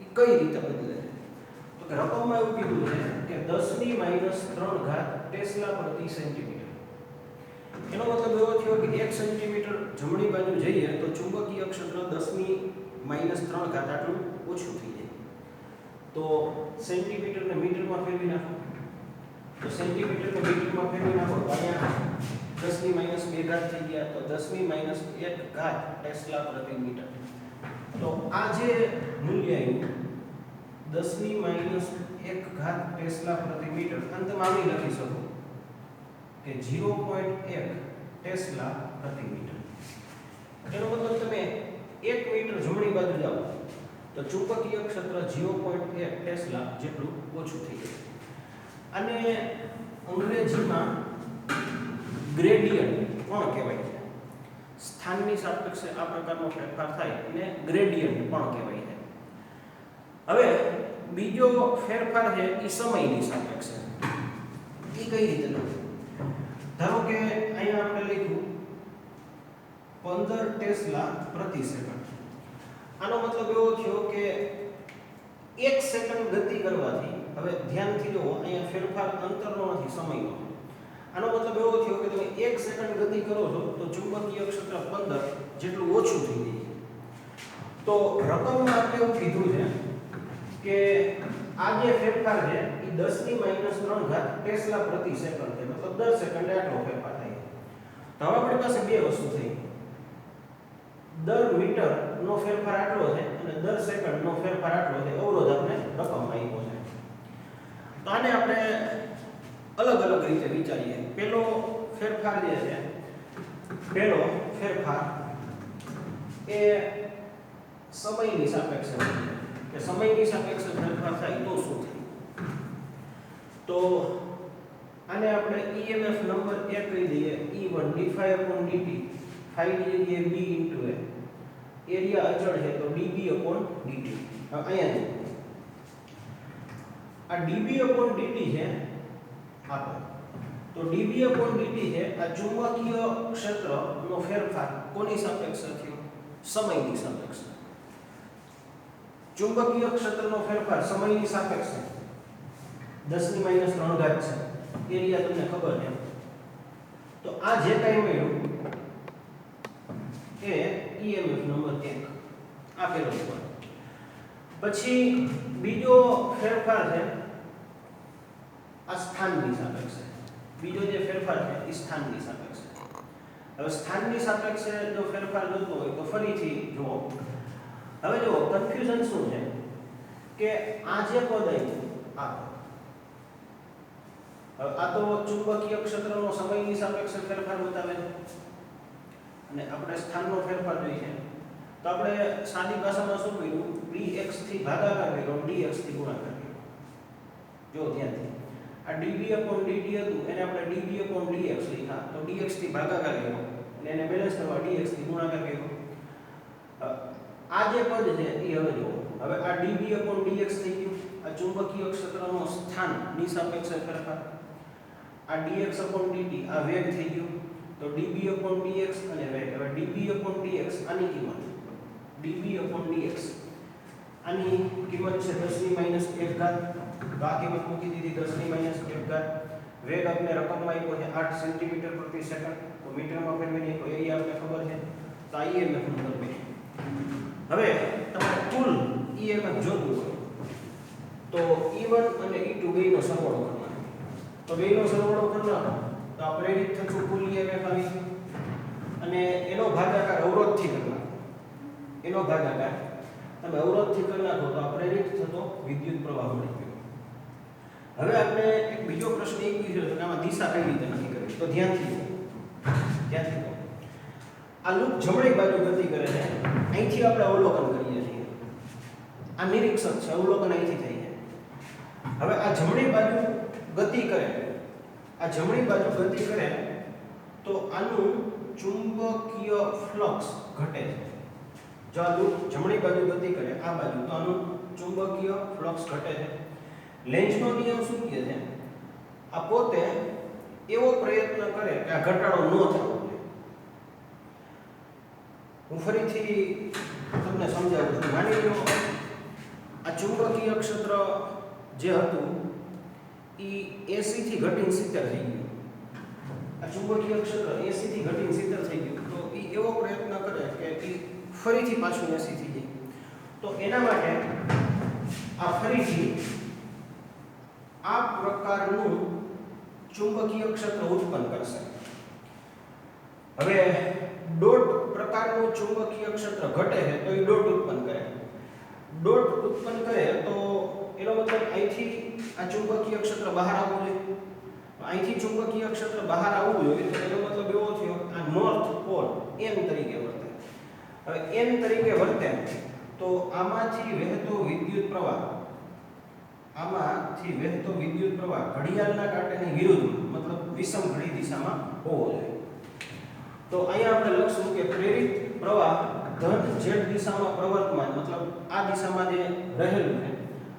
A: એ કઈ રીતે બદલે છે. તો કે રકમમાં એવું કીધું છે કે 10⁻³ ટેસ્લા પ્રતિ સેન્ટીમીટર. એનો મતલબ એવો થયો કે 1 સેન્ટીમીટર જમણી બાજુ જઈએ તો ચુંબકીય ક્ષેત્ર 10⁻³ આટલું ઓછું થઈ જાય. તો સેન્ટીમીટરને મીટરમાં ફેરવી નાખો, તો સેન્ટીમીટરને મીટરમાં ફેરવી નાખો તો અહીંયા 10⁻² થઈ ગયા, તો 10⁻1 ટેસ્લા પ્રતિ મીટર. તો આ જે મૂલ્ય આવ્યું 10⁻1 ટેસ્લા પ્રતિ મીટર, અંતમાં આવી લખી શકો કે 0.1 ટેસ્લા પ્રતિ મીટર. એનો મતલબ તમે 1 મીટર જમણી બાજુ જાઓ તો ચુંબકીય ક્ષેત્ર 0.1 ટેસ્લા જેટલું ઓછું થઈ જાય. અને અંગ્રેજીમાં ગ્રેડિયન્ટ પણ કહેવાય છે. સ્થાનની સાપેક્ષે આ પ્રકારનો ફેરફાર થાય એને ગ્રેડિયન્ટ પણ કહેવાય છે. હવે બીજો ફેરફાર છે એ સમયની સાપેક્ષે. એ કઈ રીતે લો? ધારો કે અહીંયા આપણે લખ્યું 15 ટેસ્લા પ્રતિ સેકન્ડ. આનો મતલબ એવો થયો કે 1 સેકન્ડ ગતિ કરવાથી, હવે ધ્યાનથી જુઓ અહીંયા ફેરફાર અંતરનો નથી, સમયનો. આનો મતલબ એવો થયો કે તમે 1 સેકન્ડ ગતિ કરો છો તો ચુંબકીય ક્ષેત્ર 15 જેટલું ઓછું થઈ જાય. તો રકમમાં આપણે એવું કીધું છે કે આ જે ફેરફાર છે એ 10⁻³ ટેસ્લા પ્રતિ સેકન્ડ છે. મતલબ 10 સેકન્ડે આટલો ફેરફાર થાય. તો હવે આપણી પાસે બે વસ્તુ થઈ. દર મીટર નો ફેરફાર આટલો છે અને દર સેકન્ડ નો ફેરફાર આટલો છે. અવરોધ આપણે રકમમાં આપ્યો છે. તો આને આપણે અલગ અલગ રીતે વિચારીએ. પહેલો ફેરફાર જે છે, પહેલો ફેરફાર એ સમયની સાપેક્ષે છે કે સમયની સાપેક્ષે ફેરફાર થાય તો શું થાય. તો આને આપણે EMF નંબર 1 કહી દઈએ. E1 dϕ/dt, phi ની જગ્યાએ b * a. એરિયા અચળ છે તો dB/dt. અહીંયા આ dB/dt છે આપણે. તો dB/dt છે આ ચુંબકીય ક્ષેત્રનો ફેરફાર કોની સાપેક્ષે થયો? સમયની સાપેક્ષે. ચુંબકીય ક્ષેત્રનો ફેરફાર સમયની સાપેક્ષે 10⁻³ છે. એરિયા તમને ખબર છે. તો આ જે કાંઈ મળ્યું એ EMF નંબર 1. આ પહેલો ફેરફાર. પછી બીજો ફેરફાર છે આ સ્થાનની સાપેક્ષે. બીજો જે ફેરફાર છે એ સ્થાનની સાપેક્ષે. હવે સ્થાનની સાપેક્ષે જો ફેરફાર જોતો હોય તો ફરીથી જુઓ. હવે જો કન્ફ્યુઝન શું છે કે આ જે પદ આવ્યું આ તો ચુંબકીય ક્ષેત્રનો સમયની સાપેક્ષે ફેરફાર બતાવે છે અને આપણે સ્થાનનો ફેરફાર જોઈએ છે. તો આપણે સાદી ભાષામાં શું કર્યું? dx થી ભાગાકાર કર્યો, dx થી ગુણાકાર કર્યો. જો ધ્યાનથી આ dB/dt હતું એને આપણે dB/dx લખ્યા. તો dx થી ભાગાકાર કર્યો અને એને બેલેન્સ કરવા dx થી ગુણાકાર કર્યો. આ જે પદ છે એ હવે જુઓ. હવે આ dB/dx થઈ ગયું. આ ચુંબકીય ક્ષેત્રનો સ્થાનની સાપેક્ષે ફેરફાર. આ dx/dt આ વેગ થઈ ગયો. તો dB/dx અને વેગ. હવે dB/dx આની કિંમત dB/dx આની કિંમત છે 10⁻1 ઘાત. તો આ કિંમત મૂકી દીધી 10⁻1 ઘાત. વેગ આપણે રકમમાં આપ્યો છે 8 સેન્ટીમીટર પ્રતિ સેકન્ડ. તો મીટરમાં ફેરવીને તો એરિયા આપણે ખબર છે. તો આ EMF નું મૂલ્ય. હવે તમારે કુલ EMF જોતું હોય તો E1 અને E2 બેયનો સરવાળો કરવાનો. તો બેયનો સરવાળો કરવાનો તો આ પ્રેરિત થતું કુલ EMF આવી ગયું અને એનો ભાગાકાર અવરોધથી કરવાનો. એનો ભાગાકાર તમે અવરોધથી કરી નાખો તો આ પ્રેરિત થતો વિદ્યુત પ્રવાહ મળી ગયો. હવે આપણે એક બીજો પ્રશ્ન એ પૂછ્યો છે કે આમાં દિશા કઈ રીતે નક્કી કરવી. તો ધ્યાનથી આ લૂપ જમણી બાજુ ગતિ કરે છે. અહીંથી આપણે અવલોકન કરીએ છીએ. આ નિરીક્ષક છે, અવલોકન અહીંથી થાય છે. હવે આ જમણી બાજુ ગતિ કરે, આ જમણી બાજુ ગતિ કરે તો આનું ચુંબકીય ફ્લક્સ ઘટે છે. જો આ લૂપ જમણી બાજુ ગતિ કરે આ બાજુ તો આનું ચુંબકીય ફ્લક્સ ઘટે છે. લેન્ઝનો નિયમ શું કહે છે? આ પોતે એવો પ્રયત્ન કરે કે આ ઘટાડો ન થવો જોઈએ. હું ફરીથી તમને સમજાવું છું. માની લો આ ચુંબકીય ક્ષેત્ર જે હતું એ 80 થી ઘટીને 70 થઈ ગયું. આ ચુંબકીય ક્ષેત્ર 80 થી ઘટીને 70 થઈ ગયું. તો એ એવો પ્રયત્ન કરે કે એ ફરીથી પાછું 80 થઈ જાય. તો એના માટે આ ફરીથી આ પ્રકારનું ચુંબકીય ક્ષેત્ર ઉત્પન્ન કરશે. હવે ડોટ પ્રકારનું ચુંબકીય ક્ષેત્ર ઘટે છે તો એ ડોટ ઉત્પન્ન કરે. ડોટ ઉત્પન્ન કરે તો એનો મતલબ અહીંથી આ ચુંબકીય ક્ષેત્ર બહાર આવવું જોઈએ. અહીંથી ચુંબકીય ક્ષેત્ર બહાર આવવું જોઈએ તો એનો મતલબ એવો થયો આ નોર્થ પોલ n તરીકે વર્તે. હવે n તરીકે વર્તે તો આમાંથી વહેતો વિદ્યુત પ્રવાહ ઘડિયાળના કાંટાની વિરુદ્ધ મતલબ વિષમ ઘડી દિશામાં હોવો જોઈએ. તો અહીંયા આપણે લખશું કે પ્રેરિત પ્રવાહ ધન z દિશામાં પ્રવર્તમાન મતલબ આ દિશામાં જે રહેલું છે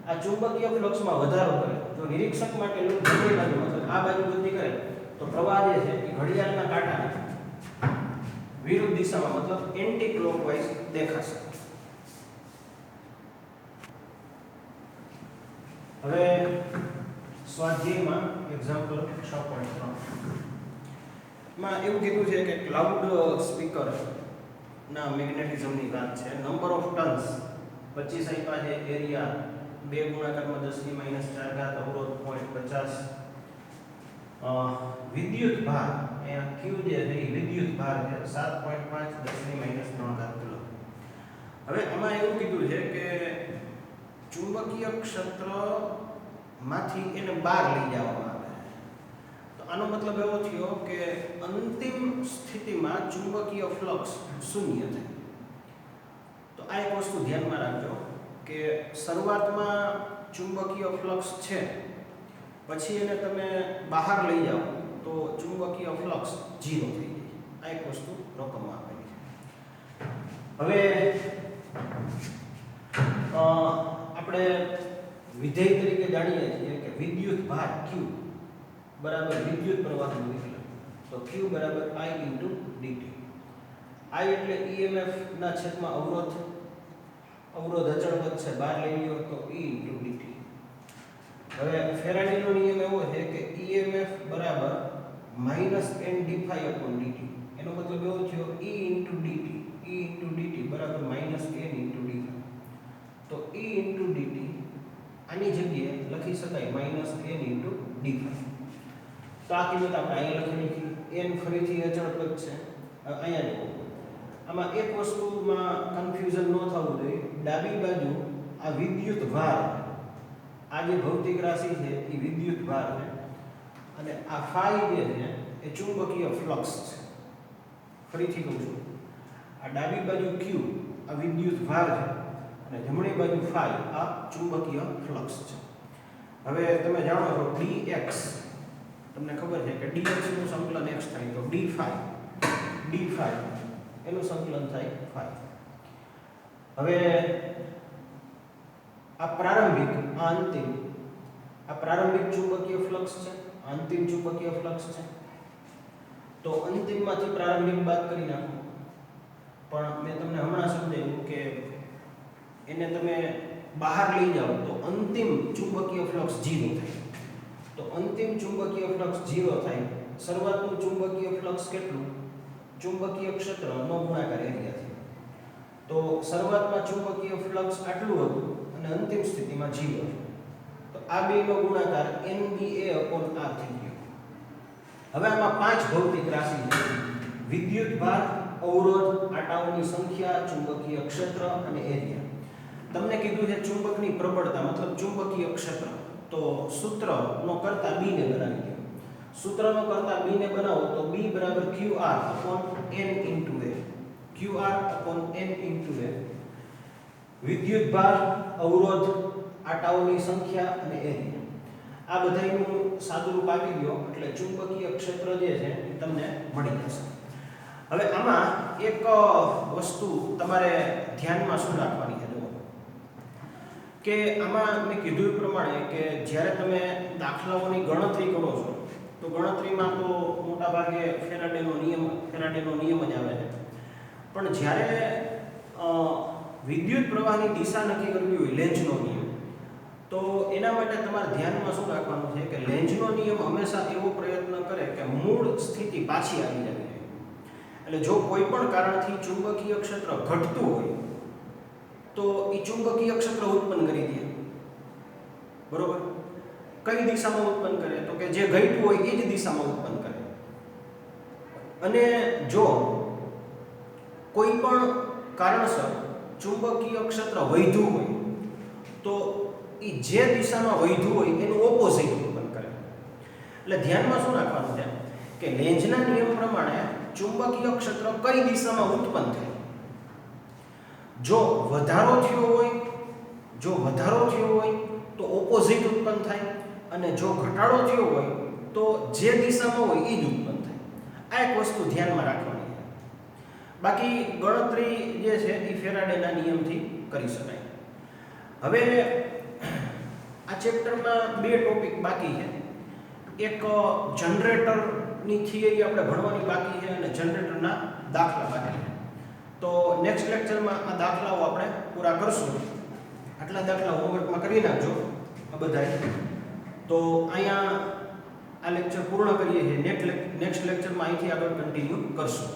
A: આ ચુંબકીય ફ્લક્સમાં વધારો કરે. જો નિરીક્ષક માટે લૂપ જમણી બાજુ મતલબ આ બાજુ ગતિ કરે તો પ્રવાહ જે છે એ ઘડિયાળના કાંટાની વિરુદ્ધ દિશામાં મતલબ એન્ટી ક્લોકવાઇઝ દેખાશે. હવે સ્વાધ્યાયમાં એક્ઝામ્પલ 6.3 માં એવું કીધું છે કે ક્લાઉડ સ્પીકર ના મેગ્નેટિઝમની વાત છે. નંબર ઓફ ટન્સ 25 આપ્યા છે. એરિયા 2 ગુણાકારમાં 10⁻4 ઘાત. અવરોધ 0.50. વિદ્યુત ભાર અહીંયા Q જે છે એ વિદ્યુત ભાર છે 7.5 10⁻3 ઘાત કિલો. હવે આમાં એવું કીધું છે કે ચુંબકીય ક્ષેત્રમાંથી એને બહાર લઈ જવામાં આવે. તો આનો મતલબ એવો થયો કે અંતિમ સ્થિતિમાં ચુંબકીય ફ્લક્સ શૂન્ય થાય. તો આ એક વસ્તુ ધ્યાનમાં રાખજો કે શરૂઆતમાં ચુંબકીય ફ્લક્સ છે, પછી એને તમે બહાર લઈ જાઓ તો ચુંબકીય ફ્લક્સ 0 થઈ જાય. આ એક વસ્તુ રકમમાં આપેલી છે. હવે આપણે વિધેય તરીકે જાણીએ છીએ કે વિદ્યુત ભાર Q બરાબર વિદ્યુત પ્રવાહનું વિકલન. તો Q બરાબર I dt. I એટલે EMF ના છેદમાં અવરોધ અચળ પદ છે બહાર લઈ લ્યો તો E dt. હવે ફેરાડેનો નિયમ એવો છે કે EMF બરાબર -n dϕ/dt. એનો મતલબ એવો થયો E dt બરાબર -n dϕ. તો E dt આની જગ્યાએ લખી શકાય -n dϕ. તો આ કિંમત આપણે અહીંયા લખી નાખી. n ફરીથી અચળ પદ છે. અહીંયા જુઓ, આમાં એક વસ્તુમાં કન્ફ્યુઝન ન થવું જોઈએ. ડાબી બાજુ આ વિદ્યુત ભાર, આ જે ભૌતિક રાશિ છે એ વિદ્યુત ભાર છે અને આ ફાઈ જે છે એ ચુંબકીય ફ્લક્સ છે. ફરીથી કહું છું, આ ડાબી બાજુ Q આ વિદ્યુત ભાર છે અને જમણી બાજુ ફાઈ આ ચુંબકીય ફ્લક્સ છે. હવે તમે જાણો છો dx, તમને ખબર છે કે dx નું સંકલન x થાય તો d phi એનું સંકલન થાય phi. હવે આ પ્રારંભિક આ પ્રારંભિક ચુંબકીય ફ્લક્સ છે, અંતિમ ચુંબકીય ફ્લક્સ છે. તો અંતિમમાંથી પ્રારંભિક બાદ કરી નાખો પણ મેં તમને હમણાં સમજાવ્યું કે એને તમે બહાર લઈ જાઓ તો અંતિમ ચુંબકીય ફ્લક્સ 0 થાય. તો અંતિમ ચુંબકીય ફ્લક્સ 0 થાય. શરૂઆતનું ચુંબકીય ફ્લક્સ કેટલું? ચુંબકીય ક્ષેત્રનો ગુણાકાર એરિયાથી. તો શરૂઆતમાં ચુંબકીય ફ્લક્સ આટલું હતું અને અંતિમ સ્થિતિમાં 0. તો આ બેનો ગુણાકાર NBA/r થઈ ગયો. હવે આમાં 5 ભૌતિક રાશિ છે: વિદ્યુત ભાર, અવરોધ, આટાઓની સંખ્યા, ચુંબકીય ક્ષેત્ર અને એરિયા. તમને કીધું છે ચુંબકની પ્રબળતા મતલબ ચુંબકીય ક્ષેત્ર. તો સૂત્રનો કરતા b ને બનાવી દો. સૂત્રનો કરતા b ને બનાવો તો b બરાબર qr/n * a. qr/n * a. વિદ્યુત ભાર, અવરોધ, આટાઓની સંખ્યા અને એરિયા. આ બધાયનું સાદુરૂપ આપી દો એટલે ચુંબકીય ક્ષેત્ર જે છે એ તમને મળી જશે. હવે આમાં એક વસ્તુ તમારે ધ્યાનમાં શું રાખવાની છે જુઓ કે આમાં મેં કીધું એ પ્રમાણે કે જ્યારે તમે દાખલાઓની ગણતરી કરો છો તો ગણતરીમાં તો મોટા ભાગે ફેરાડેનો નિયમ જ આવે છે. પણ જ્યારે વિદ્યુત પ્રવાહની દિશા નક્કી કરવી હોય લેન્ઝનો નિયમ, તો એના માટે તમારે ધ્યાનમાં શું રાખવાનું છે કે લેન્ઝનો નિયમ હંમેશા એવો પ્રયત્ન કરે કે મૂળ સ્થિતિ પાછી આવી જવી જોઈએ. એટલે જો કોઈ પણ કારણથી ચુંબકીય ક્ષેત્ર ઘટતું હોય તો એ ચુંબકીય ક્ષેત્ર ઉત્પન્ન કરી દે. બરોબર? કઈ દિશામાં ઉત્પન્ન કરે? તો કે જે ઘટ્યું હોય એ જ દિશામાં ઉત્પન્ન કરે. અને જો કોઈ પણ કારણસર ચુંબકીય ક્ષેત્ર વધ્યું હોય તો એ જે દિશામાં વધ્યું હોય એનું ઓપોઝિટ ઉત્પન્ન કરે. એટલે ધ્યાનમાં શું રાખવાનું છે કે લેન્ઝના નિયમ પ્રમાણે ચુંબકીય ક્ષેત્ર કઈ દિશામાં ઉત્પન્ન થાય? જો વધારો થયો હોય તો ઓપોઝિટ ઉત્પન્ન થાય, અને જો ઘટાડો થયો હોય તો જે દિશામાં હોય એ જ ઉત્પન્ન થાય. આ એક વસ્તુ ધ્યાનમાં રાખવાની છે. બાકી ગણતરી જે છે એ ફેરાડેના નિયમથી કરી શકાય. હવે આ ચેપ્ટરમાં 2 ટોપિક બાકી છે. એક જનરેટરની થિયરી આપણે ભણવાની બાકી છે અને જનરેટરના દાખલા બાકી છે. તો નેક્સ્ટ લેક્ચરમાં આ દાખલાઓ આપણે પૂરા કરશું. આટલા દાખલા હોમવર્કમાં કરી નાખજો આ બધાય. તો અહીંયા આ લેક્ચર પૂર્ણ કરીએ છીએ. નેક્સ્ટ લેક્ચરમાં અહીંથી આગળ કન્ટિન્યુ કરશું.